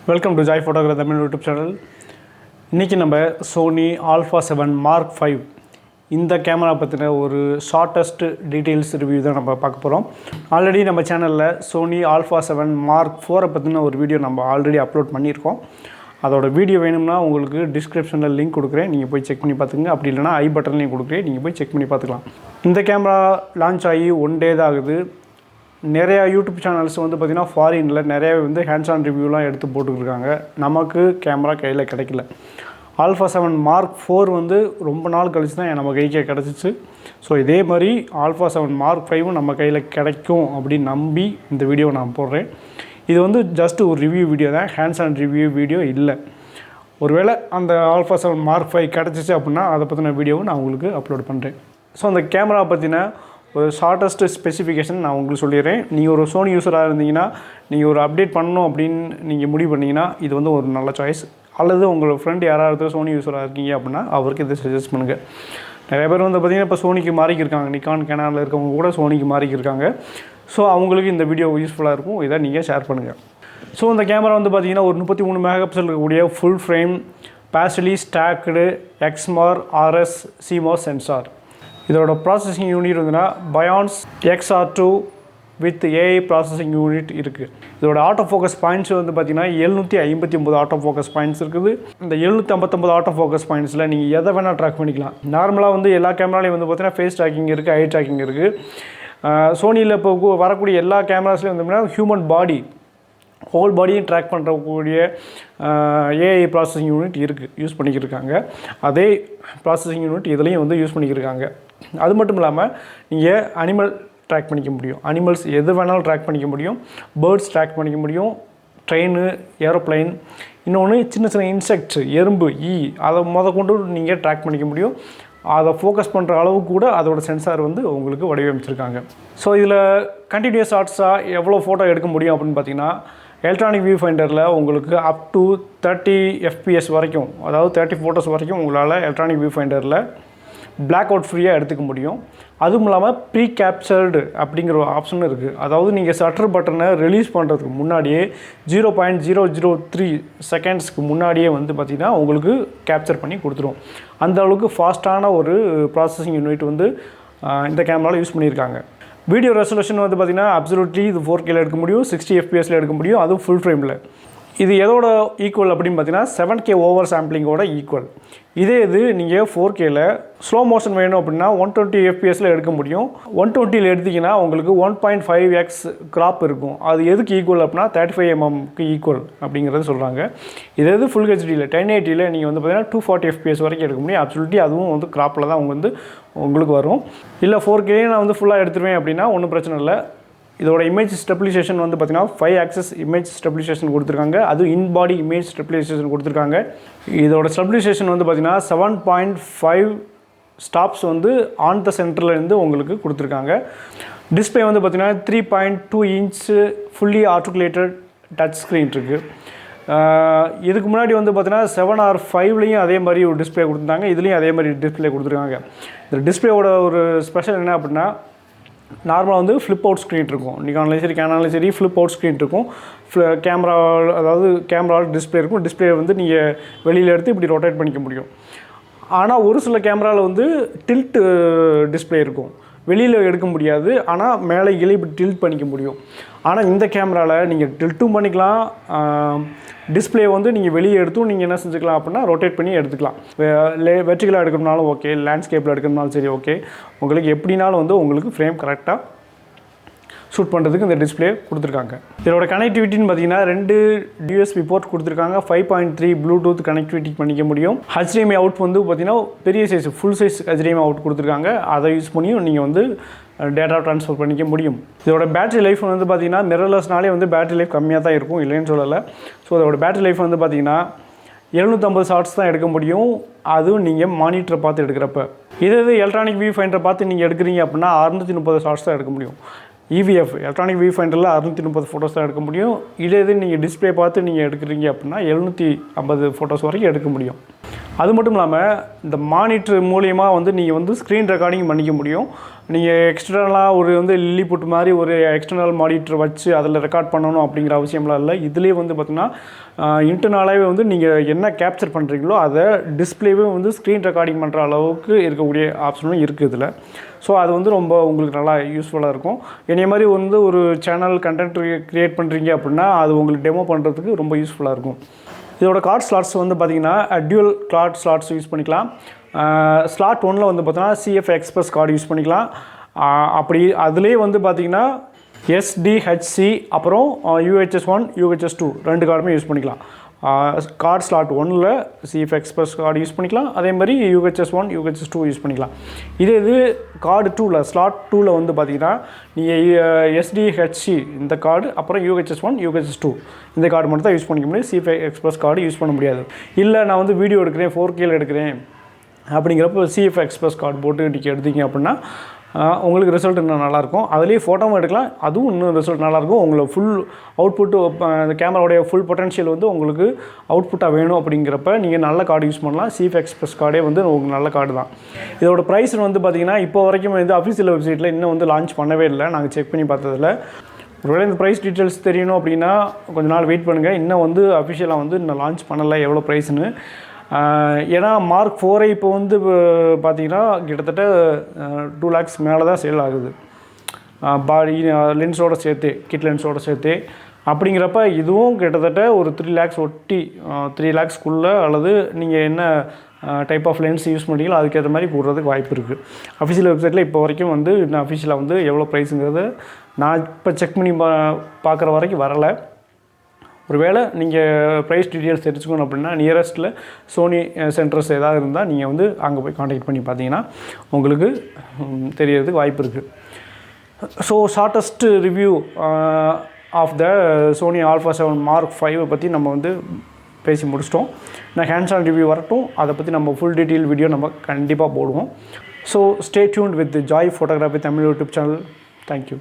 Welcome to Joy photography Tamil YouTube channel. இன்றைக்கி நம்ம Sony Alpha 7 mark 5 இந்த கேமரா பற்றின ஒரு ஷார்ட்டஸ்ட் டீட்டெயில்ஸ் ரிவ்யூ தான் நம்ம பார்க்க போகிறோம். ஆல்ரெடி நம்ம சேனலில் சோனி ஆல்ஃபா 7 மார்க் 4 பற்றின ஒரு வீடியோ நம்ம ஆல்ரெடி அப்லோட் பண்ணியிருக்கோம். அதோட வீடியோ வேணும்னா உங்களுக்கு டிஸ்கிரிப்ஷனில் லிங்க் கொடுக்குறேன், நீங்கள் போய் செக் பண்ணி பார்த்துங்க. அப்படி இல்லைனா ஐ பட்டன்லையும் கொடுக்குறேன், நீங்கள் போய் செக் பண்ணி பார்த்துக்கலாம். இந்த கேமரா லான்ச் ஆகி 1 டே தான் ஆகுது. நிறையா யூடியூப் சேனல்ஸ் வந்து பார்த்திங்கன்னா ஃபாரினில் நிறையா வந்து ஹேண்ட்ஸ் ஆன் ரிவ்யூலாம் எடுத்து போட்டுருக்காங்க. நமக்கு கேமரா கையில் கிடைக்கல. ஆல்ஃபா 7 மார்க் 4 வந்து ரொம்ப நாள் கழிச்சு தான் நம்ம கைக்கே கிடச்சிச்சு. ஸோ இதே மாதிரி ஆல்ஃபா 7 மார்க் 5 நம்ம கையில் கிடைக்கும் அப்படின்னு நம்பி இந்த வீடியோவை நான் போடுறேன். இது வந்து ஜஸ்ட் ஒரு ரிவ்யூ வீடியோ தான், ஹேண்ட்ஸ் ஆன் ரிவ்யூ வீடியோ இல்லை. ஒருவேளை அந்த ஆல்ஃபா 7 மார்க் 5 கிடச்சிச்சு அப்படின்னா அதை பற்றின வீடியோவை நான் உங்களுக்கு அப்லோட் பண்ணுறேன். ஸோ அந்த கேமரா பற்றின ஒரு ஷார்ட்டஸ்ட் ஸ்பெசிஃபிகேஷன் நான் உங்களுக்கு சொல்லிடுறேன். நீங்கள் ஒரு சோனி யூஸராக இருந்தீங்கன்னா, நீங்கள் ஒரு அப்டேட் பண்ணணும் அப்படின்னு நீங்கள் முடிவு பண்ணிங்கன்னா இது வந்து ஒரு நல்ல சாய்ஸ். அல்லது உங்களோட ஃப்ரெண்ட் யாராவது சோனி யூஸராக இருக்கீங்க அப்படின்னா அவருக்கு இதை சஜஸ்ட் பண்ணுங்கள். நிறைய பேர் வந்து பார்த்திங்கன்னா இப்போ சோனிக்கு மாறிக்கிருக்காங்க, நிக்கான் கேனானில் இருக்கவங்க கூட சோனிக்கு மாறிக்கிருக்காங்க. ஸோ அவங்களுக்கு இந்த வீடியோ யூஸ்ஃபுல்லாக இருக்கும், இதை நீங்கள் ஷேர் பண்ணுங்கள். ஸோ இந்த கேமரா வந்து பார்த்திங்கன்னா ஒரு 33 மெகாபிக்சல் இருக்கக்கூடிய ஃபுல் ஃப்ரேம் பேஸ்டலி stacked Exmor RS CMOS sensor. இதோட ப்ராசஸிங் யூனிட் வந்துன்னா Bionz XR2 with AI processing unit இருக்குது. இதோட ஆட்டோ ஃபோக்கஸ் பாயிண்ட்ஸ் வந்து பார்த்திங்கன்னா 759 ஆட்டோ ஃபோக்கஸ் பாயிண்ட்ஸ் இருக்குது. இந்த 759 ஆட்டோ ஃபோக்கஸ் பாயிண்ட்ஸில் நீங்கள் எதை வேணால் ட்ராக் பண்ணிக்கலாம். நார்மலாக வந்து எல்லா கேமராலையும் வந்து பார்த்திங்கன்னா ஃபேஸ் ட்ராக்கிங் இருக்குது, ஐ ட்ராக்கிங் இருக்குது. சோனியில் இப்போ வரக்கூடிய எல்லா கேமராஸ்லையும் வந்து பார்த்திங்கன்னா ஹியூமன் பாடி ஹோல் பாடியும் ட்ராக் பண்ணுறக்கூடிய AI ப்ராசஸிங் யூனிட் இருக்குது, யூஸ் பண்ணிக்கிருக்காங்க. அதே ப்ராசஸிங் யூனிட் இதுலேயும் வந்து யூஸ் பண்ணிக்கிருக்காங்க. அது மட்டும் இல்லாமல் நீங்கள் அனிமல் ட்ராக் பண்ணிக்க முடியும். அனிமல்ஸ் எது வேணாலும் ட்ராக் பண்ணிக்க முடியும். பேர்ட்ஸ் ட்ராக் பண்ணிக்க முடியும், ட்ரெயின், ஏரோப்ளைன், இன்னொன்று சின்ன சின்ன இன்செக்ட்ஸ், எறும்பு, அதை கொண்டு நீங்கள் ட்ராக் பண்ணிக்க முடியும். அதை ஃபோக்கஸ் பண்ணுற அளவு கூட அதோட சென்சார் வந்து உங்களுக்கு வடிவமைச்சிருக்காங்க. ஸோ இதில் கண்டினியூஸ் ஷாட்ஸாக எவ்வளோ ஃபோட்டோ எடுக்க முடியும் அப்படின்னு பார்த்தீங்கன்னா, எலக்ட்ரானிக் வியூ ஃபைண்டரில் உங்களுக்கு அப் டு 30 FPS வரைக்கும், அதாவது 30 ஃபோட்டோஸ் வரைக்கும் உங்களால் எலக்ட்ரானிக் வியூ ஃபைண்டரில் பிளாக் அவுட் ஃப்ரீயாக எடுத்துக்க முடியும். அதுவும் இல்லாமல் ப்ரீ கேப்சர்டு அப்படிங்கிற ஒரு ஆப்ஷன் இருக்குது. அதாவது நீங்கள் ஷட்டர் பட்டனை ரிலீஸ் பண்ணுறதுக்கு முன்னாடியே 0.003 செகண்ட்ஸ்க்கு முன்னாடியே வந்து பார்த்திங்கன்னா உங்களுக்கு கேப்சர் பண்ணி கொடுத்துரும். அந்த அளவுக்கு ஃபாஸ்ட்டான ஒரு ப்ராசஸிங் யூனிட் வந்து இந்த கேமராவில் யூஸ் பண்ணியிருக்காங்க. வீடியோ ரெசல்யூஷன் வந்து பார்த்திங்கன்னா அப்சல்யூட்லி இது 4Kல எடுக்க முடியும், 60 FPSல எடுக்க முடியும், அதுவும் ஃபுல் ஃப்ரேமில். இது எதோட ஈக்குவல் அப்படின்னு பார்த்தீங்கன்னா 7K ஓவர் சாம்பிளிங்கோட ஈக்குவல். இது நீங்கள் 4Kல ஸ்லோ மோஷன் வேணும் அப்படின்னா 120 FPSல எடுக்க முடியும். 120ல் எடுத்திங்கன்னா உங்களுக்கு 1.5x கிராப் இருக்கும். அது எதுக்கு ஈக்குவல் அப்படின்னா 35mm ஈக்குவல் அப்படிங்கிறது சொல்கிறாங்க. இது ஃபுல் ஹெச்டியில் 1080ல் நீங்கள் வந்து பார்த்தீங்கன்னா 240 FPS வரைக்கும் எடுக்க முடியும். அப்சல்யூட்லி அதுவும் வந்து கிராப்பில் தான் உங்களுக்கு வரும். இல்லை 4K நான் வந்து ஃபுல்லாக எடுத்துருவேன் அப்படின்னா ஒன்றும் பிரச்சனை இல்லை. இதோட இமேஜ் ஸ்டெபிலைசேஷன் வந்து பார்த்திங்கன்னா 5 axis இமேஜ் ஸ்டெபிலைசேஷன் கொடுத்துருக்காங்க. அது இன் பாடி இமேஜ் ஸ்டெபிலைசேஷன் கொடுத்துருக்காங்க. இதோட ஸ்டெபிலைசேஷன் வந்து பார்த்திங்கன்னா 7.5 ஸ்டாப்ஸ் வந்து ஆன் த சென்டர்லேருந்து உங்களுக்கு கொடுத்துருக்காங்க. டிஸ்பிளே வந்து பார்த்திங்கன்னா 3.2 inch fully articulated touch screen இருக்குது. இதுக்கு முன்னாடி வந்து பார்த்திங்கன்னா 7R5லையும் அதே மாதிரி ஒரு டிஸ்பிளே கொடுத்துருந்தாங்க, இதுலேயும் அதே மாதிரி டிஸ்பிளே கொடுத்துருக்காங்க. இந்த டிஸ்பிளேவோட ஒரு ஸ்பெஷல் என்ன அப்படின்னா, நார்மலாக வந்து ஃப்ளிப் அவுட் ஸ்க்ரீன் இருக்கும். நிக்கான்லையும் சரி கேனான்லையும் சரி ஃப்ளிப் அவுட் ஸ்க்ரீன் இருக்கும். கேமரா, அதாவது கேமராவில் டிஸ்பிளே இருக்கும். டிஸ்பிளே வந்து நீங்கள் வெளியில் எடுத்து இப்படி ரொட்டேட் பண்ணிக்க முடியும். ஆனால் ஒரு சில கேமராவில் வந்து டில்ட் டிஸ்பிளே இருக்கும், வெளியில் எடுக்க முடியாது. ஆனால் மேலே கீழே இப்படி டில்ட் பண்ணிக்க முடியும். ஆனால் இந்த கேமராவில் நீங்கள் டில்ட்டும் பண்ணிக்கலாம், டிஸ்பிளே வந்து நீங்கள் வெளியே எடுத்தும் நீங்கள் என்ன செஞ்சுக்கலாம் அப்படின்னா ரொட்டேட் பண்ணி எடுத்துக்கலாம். வெர்டிகலாக எடுக்கணும்னாலும் ஓகே, லேண்ட்ஸ்கேப்பில் எடுக்கணும்னாலும் சரி ஓகே. உங்களுக்கு எப்படினாலும் வந்து உங்களுக்கு ஃப்ரேம் கரெக்டாக ஷூட் பண்ணுறதுக்கு இந்த டிஸ்பிளே கொடுத்துருக்காங்க. இதோட கனெக்டிவிட்டின்னு பார்த்தீங்கன்னா 2 USB போர்ட் கொடுத்துருக்காங்க. 5.3 ப்ளூடூத் கனெக்டிவிட்டி பண்ணிக்க முடியும். HDMI அவுட் வந்து பார்த்திங்கன்னா பெரிய size full size HDMI out கொடுத்துருக்காங்க. அதை யூஸ் பண்ணியும் நீங்கள் வந்து டேட்டா ட்ரான்ஸ்ஃபர் பண்ணிக்க முடியும். இதோட பேட்டரி லைஃப் வந்து பார்த்திங்கன்னா மிரர்லெஸ்னாலே வந்து பேட்டரி லைஃப் கம்மியாக தான் இருக்கும், இல்லைன்னு சொல்லலை. ஸோ அதோட பேட்டரி லைஃப் வந்து பார்த்திங்கன்னா 750 ஷாட்ஸ் தான் எடுக்க முடியும், அதுவும் நீங்கள் மானிட்டரை பார்த்து எடுக்கிறப்ப. இது எலக்ட்ரானிக் வியூ ஃபைண்டரை பார்த்து நீங்கள் எடுக்கிறீங்க அப்படின்னா 630 ஷாட்ஸ் தான் எடுக்க முடியும். EVF எலக்ட்ரானிக் வியூ ஃபைண்டரில் 630 ஃபோட்டோஸ் தான் எடுக்க முடியும். நீங்கள் டிஸ்பிளே பார்த்து நீங்கள் எடுக்கிறீங்க அப்படின்னா 750 ஃபோட்டோஸ் வரைக்கும் எடுக்க முடியும். அது மட்டும் இல்லாமல் இந்த மானிட்டர் மூலியமாக வந்து நீங்கள் வந்து ஸ்க்ரீன் ரெக்கார்டிங் பண்ணிக்க முடியும். நீங்கள் எக்ஸ்டர்னலாக ஒரு வந்து லில்லிபுட் மாதிரி ஒரு எக்ஸ்டர்னல் மானிட்டர் வச்சு அதில் ரெக்கார்ட் பண்ணணும் அப்படிங்கிற அவசியம்லாம் இல்லை. இதுலேயே வந்து பார்த்திங்கன்னா இன்டர்னலாகவே வந்து நீங்கள் என்ன கேப்சர் பண்ணுறீங்களோ அதை டிஸ்பிளேவே வந்து ஸ்க்ரீன் ரெக்கார்டிங் பண்ணுற அளவுக்கு இருக்கக்கூடிய ஆப்ஷனும் இருக்குது இதில். ஸோ அது வந்து ரொம்ப உங்களுக்கு நல்லா யூஸ்ஃபுல்லாக இருக்கும். என்னைய மாதிரி வந்து ஒரு சேனல் கண்டென்ட் க்ரியேட் பண்ணுறீங்க அப்படின்னா அது உங்களுக்கு டெமோ பண்ணுறதுக்கு ரொம்ப யூஸ்ஃபுல்லாக இருக்கும். இதோட கார்ட் ஸ்லாட்ஸ் வந்து பார்த்திங்கன்னா டியூவல் கார்ட் ஸ்லாட்ஸ் யூஸ் பண்ணிக்கலாம். ஸ்லாட் 1ல் வந்து பார்த்தோன்னா சிஎஃப் எக்ஸ்பிரஸ் கார்டு யூஸ் பண்ணிக்கலாம். அப்படி அதுலேயே வந்து பார்த்திங்கன்னா SDHC அப்புறம் UHS1 UHS2 2 கார்டுமே யூஸ் பண்ணிக்கலாம். கார்ட் ஸ்லாட் 1ல் சிஎஃப் எக்ஸ்பிரஸ் கார்டு யூஸ் பண்ணிக்கலாம். அதே மாதிரி UHS1 UHS2 யூஸ் பண்ணிக்கலாம். இது கார்டு 2ல் ஸ்லாட் 2ல் வந்து பார்த்திங்கன்னா நீங்கள் SDHC இந்த கார்டு அப்புறம் UHS1 UHS2 இந்த கார்டு மட்டும் தான் யூஸ் பண்ணிக்க முடியும். சிஎஃப் எக்ஸ்பிரஸ் கார்டு யூஸ் பண்ண முடியாது. இல்லை நான் வந்து வீடியோ எடுக்கிறேன் 4Kல எடுக்கிறேன் அப்படிங்கிறப்போ சிஎஃப் எக்ஸ்பிரஸ் கார்டு போட்டு நீங்கள் எடுத்தீங்க அப்படின்னா உங்களுக்கு ரிசல்ட் இன்னும் நல்லாயிருக்கும். அதுலேயே ஃபோட்டோவும் எடுக்கலாம், அதுவும் இன்னும் ரிசல்ட் நல்லாயிருக்கும். உங்களுக்கு ஃபுல் அவுட்புட்டு அந்த கேமராவுடைய ஃபுல் பொட்டன்ஷியல் வந்து உங்களுக்கு அவுட்புட்டாக வேணும் அப்படிங்கிறப்ப நீங்கள் நல்ல கார்டு யூஸ் பண்ணலாம். சிஎஃப் எக்ஸ்பிரஸ் கார்டே வந்து உங்களுக்கு நல்ல கார்டு தான். இதோட ப்ரைஸ் வந்து பார்த்திங்கன்னா இப்போ வரைக்கும் வந்து அஃபிஷியல் வெப்சைட்டில் இன்னும் வந்து லான்ச் பண்ணவே இல்லை. நாங்கள் செக் பண்ணி பார்த்ததில் ஒருவேளை இந்த ப்ரைஸ் டீட்டெயில்ஸ் தெரியணும் அப்படின்னா கொஞ்சம் நாள் வெயிட் பண்ணுங்கள். இன்னும் வந்து அஃபிஷியலாக வந்து இன்னும் லான்ச் பண்ணலை எவ்வளோ ப்ரைஸ்னு. ஏன்னா மார்க் 4 இப்போ வந்து பார்த்திங்கன்னா கிட்டத்தட்ட 2 lakhs மேலே தான் சேல் ஆகுது பாடி லென்ஸோடு சேர்த்து, கிட் லென்ஸோடு சேர்த்து. அப்படிங்கிறப்ப இதுவும் கிட்டத்தட்ட ஒரு 3 lakhs ஒட்டி 3 lakhsக்குள்ளே அல்லது நீங்கள் என்ன டைப் ஆஃப் லென்ஸ் யூஸ் பண்ணிங்களோ அதுக்கேற்ற மாதிரி போடுறதுக்கு வாய்ப்பு இருக்குது. அஃபிஷியல் வெப்சைட்டில் இப்போ வரைக்கும் வந்து இன்னும் அஃபிஷியலாக வந்து எவ்வளோ ப்ரைஸுங்கிறது நான் இப்போ செக் பண்ணி பார்க்குற வரைக்கும் வரலை. ஒருவேளை நீங்கள் ப்ரைஸ் டீட்டெயில்ஸ் தெரிஞ்சுக்கணும் அப்படின்னா நியரஸ்ட்டில் சோனி சென்டர்ஸ் ஏதாவது இருந்தால் நீங்கள் வந்து அங்கே போய் காண்டாக்ட் பண்ணி பார்த்தீங்கன்னா உங்களுக்கு தெரியறதுக்கு வாய்ப்பு இருக்குது. So shortest review of the Sony Alpha 7 Mark 5 பற்றி நம்ம வந்து பேசி முடிச்சிட்டோம். நான் ஹேண்ட்ஸ் ஆன் ரிவ்யூ வரட்டும், அதை பற்றி நம்ம ஃபுல் டீட்டெயில் வீடியோ நம்ம கண்டிப்பாக போடுவோம். So stay tuned with Joy photography Tamil YouTube channel. Thank you.